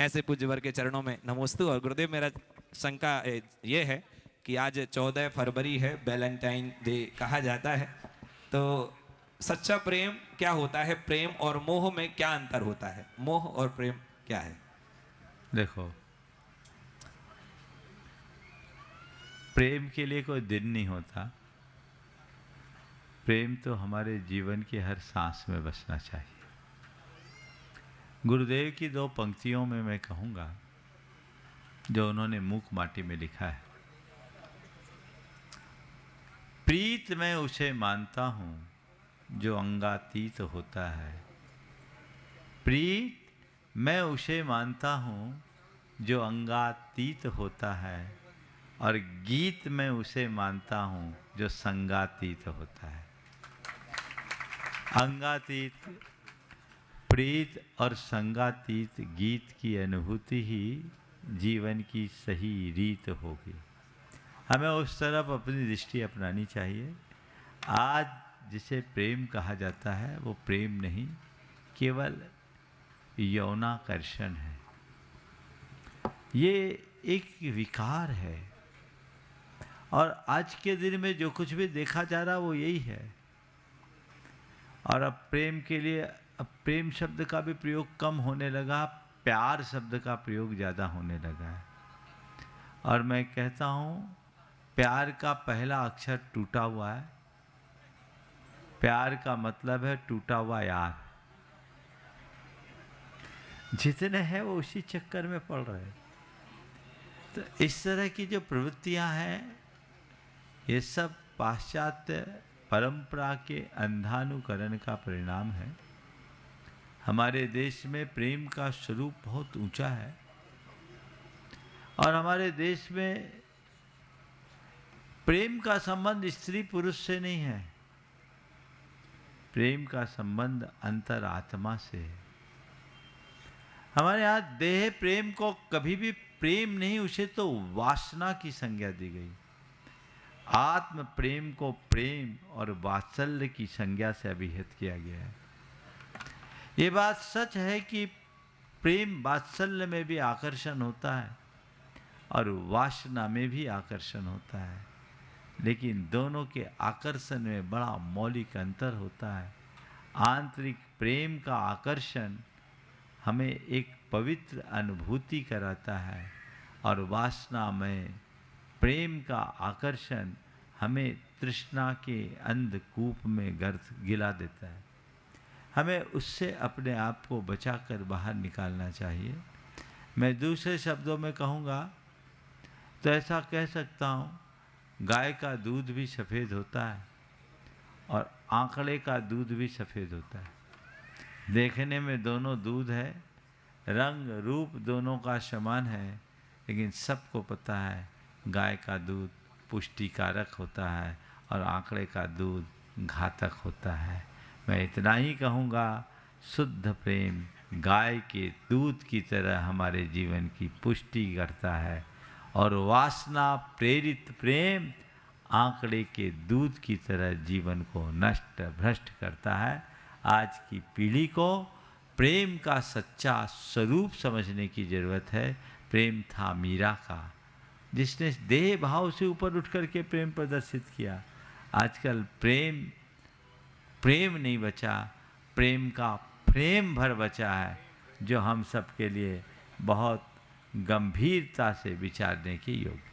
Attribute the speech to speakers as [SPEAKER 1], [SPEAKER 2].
[SPEAKER 1] ऐसे पूज्यवर के चरणों में नमोस्तु। और गुरुदेव, मेरा शंका ये है कि आज 14 फरवरी है, वैलेंटाइन डे कहा जाता है, तो सच्चा प्रेम क्या होता है? प्रेम और मोह में क्या अंतर होता है? मोह और प्रेम क्या है?
[SPEAKER 2] देखो, प्रेम के लिए कोई दिन नहीं होता। प्रेम तो हमारे जीवन की हर सांस में बसना चाहिए। गुरुदेव की 2 पंक्तियों में मैं कहूँगा, जो उन्होंने मूक माटी में लिखा है। प्रीत मैं उसे मानता हूँ जो अंगातीत होता है। प्रीत मैं उसे मानता हूँ जो अंगातीत होता है, और गीत मैं उसे मानता हूँ जो संगातीत होता है। अंगातीत प्रीत और संगातीत गीत की अनुभूति ही जीवन की सही रीत होगी। हमें उस तरफ अपनी दृष्टि अपनानी चाहिए। आज जिसे प्रेम कहा जाता है वो प्रेम नहीं, केवल यौनाकर्षण है। ये एक विकार है, और आज के दिन में जो कुछ भी देखा जा रहा वो यही है। और अब प्रेम के लिए अब प्रेम शब्द का भी प्रयोग कम होने लगा, प्यार शब्द का प्रयोग ज़्यादा होने लगा है। और मैं कहता हूँ, प्यार का पहला अक्षर टूटा हुआ है। प्यार का मतलब है टूटा हुआ यार। जितने हैं वो उसी चक्कर में पड़ रहे हैं। तो इस तरह की जो प्रवृत्तियां हैं, ये सब पाश्चात्य परंपरा के अंधानुकरण का परिणाम है। हमारे देश में प्रेम का स्वरूप बहुत ऊंचा है, और हमारे देश में प्रेम का संबंध स्त्री पुरुष से नहीं है। प्रेम का संबंध अंतरात्मा से है। हमारे यहाँ देह प्रेम को कभी भी प्रेम नहीं, उसे तो वासना की संज्ञा दी गई। आत्म प्रेम को प्रेम और वात्सल्य की संज्ञा से अभिहित किया गया है। ये बात सच है कि प्रेम वात्सल्य में भी आकर्षण होता है और वासना में भी आकर्षण होता है, लेकिन दोनों के आकर्षण में बड़ा मौलिक अंतर होता है। आंतरिक प्रेम का आकर्षण हमें एक पवित्र अनुभूति कराता है, और वासना में प्रेम का आकर्षण हमें तृष्णा के अंधकूप में गर्त गिला देता है। हमें उससे अपने आप को बचाकर बाहर निकालना चाहिए। मैं दूसरे शब्दों में कहूँगा तो ऐसा कह सकता हूँ, गाय का दूध भी सफ़ेद होता है और आंकड़े का दूध भी सफ़ेद होता है। देखने में दोनों दूध है, रंग रूप दोनों का समान है, लेकिन सबको पता है गाय का दूध पुष्टिकारक होता है और आंकड़े का दूध घातक होता है। मैं इतना ही कहूँगा, शुद्ध प्रेम गाय के दूध की तरह हमारे जीवन की पुष्टि करता है, और वासना प्रेरित प्रेम आंकड़े के दूध की तरह जीवन को नष्ट भ्रष्ट करता है। आज की पीढ़ी को प्रेम का सच्चा स्वरूप समझने की जरूरत है। प्रेम था मीरा का, जिसने देह भाव से ऊपर उठ करके प्रेम प्रदर्शित किया। आजकल प्रेम नहीं बचा, प्रेम का प्रेम भर बचा है, जो हम सब के लिए बहुत गंभीरता से विचारने की योग्य।